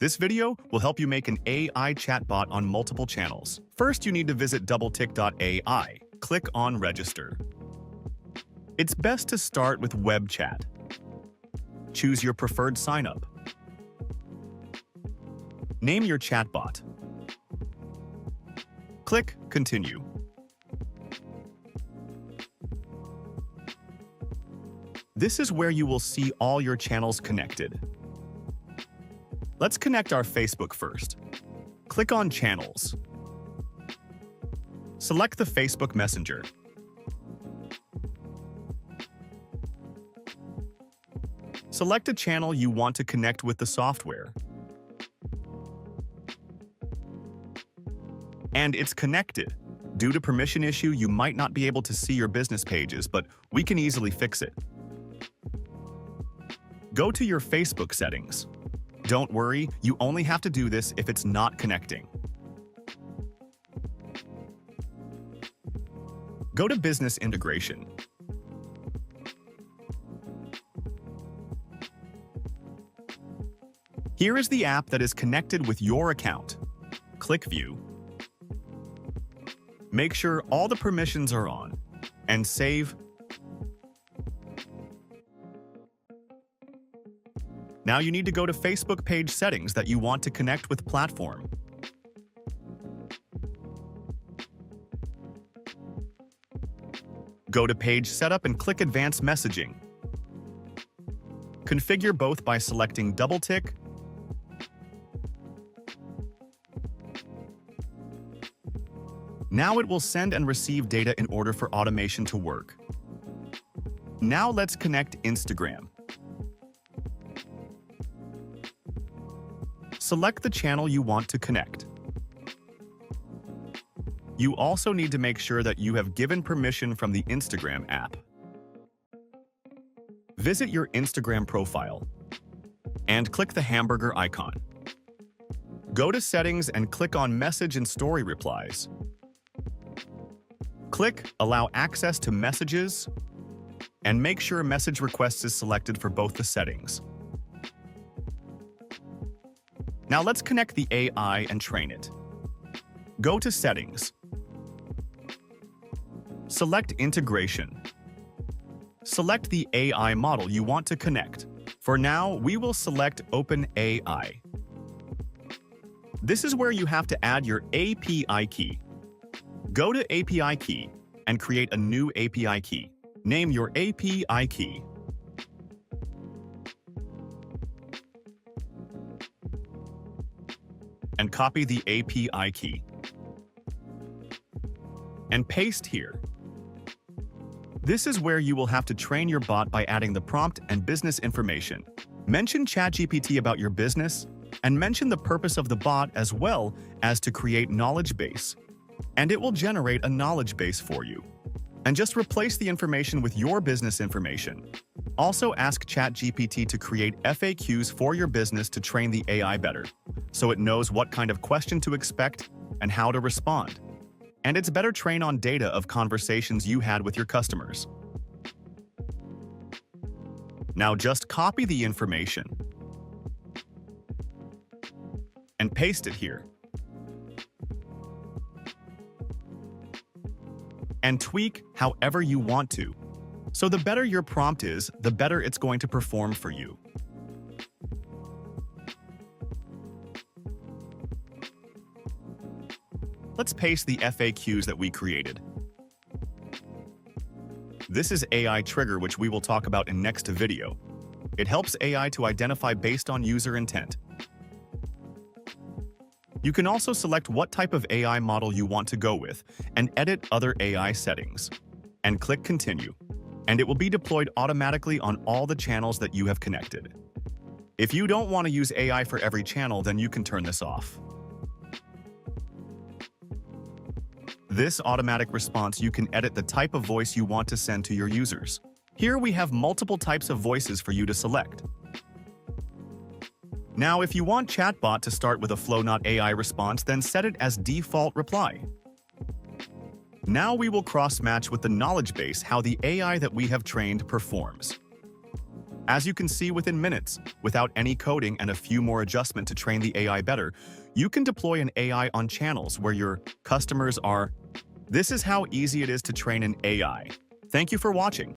This video will help you make an AI chatbot on multiple channels. First, you need to visit doubletic.ai. Click on Register. It's best to start with web chat. Choose your preferred sign-up. Name your chatbot. Click Continue. This is where you will see all your channels connected. Let's connect our Facebook first. Click on Channels. Select the Facebook Messenger. Select a channel you want to connect with the software. And it's connected. Due to permission issue, you might not be able to see your business pages, but we can easily fix it. Go to your Facebook settings. Don't worry, you only have to do this if it's not connecting. Go to Business Integration. Here is the app that is connected with your account. Click View. Make sure all the permissions are on, and save. Now you need to go to Facebook page settings that you want to connect with platform. Go to Page Setup and click Advanced Messaging. Configure both by selecting double tick. Now it will send and receive data in order for automation to work. Now let's connect Instagram. Select the channel you want to connect. You also need to make sure that you have given permission from the Instagram app. Visit your Instagram profile and click the hamburger icon. Go to Settings and click on Message and Story Replies. Click Allow Access to Messages and make sure Message Requests is selected for both the settings. Now let's connect the AI and train it. Go to Settings. Select Integration. Select the AI model you want to connect. For now, we will select OpenAI. This is where you have to add your API key. Go to API key and create a new API key. Name your API key. And copy the API key. And paste here. This is where you will have to train your bot by adding the prompt and business information. Mention ChatGPT about your business, and mention the purpose of the bot as well as to create knowledge base. And it will generate a knowledge base for you. And just replace the information with your business information. Also ask ChatGPT to create FAQs for your business to train the AI better, so it knows what kind of question to expect and how to respond. And it's better train on data of conversations you had with your customers. Now just copy the information and paste it here. And tweak however you want to. So the better your prompt is, the better it's going to perform for you. Let's paste the FAQs that we created. This is AI Trigger, which we will talk about in next video. It helps AI to identify based on user intent. You can also select what type of AI model you want to go with and edit other AI settings. And click Continue. And it will be deployed automatically on all the channels that you have connected. If you don't want to use AI for every channel, then you can turn this off. This automatic response, you can edit the type of voice you want to send to your users. Here we have multiple types of voices for you to select. Now, if you want Chatbot to start with a Flow.ai response, then set it as default reply. Now we will cross-match with the knowledge base how the AI that we have trained performs. As you can see, within minutes, without any coding and a few more adjustments to train the AI better, you can deploy an AI on channels where your customers are. This is how easy it is to train an AI. Thank you for watching.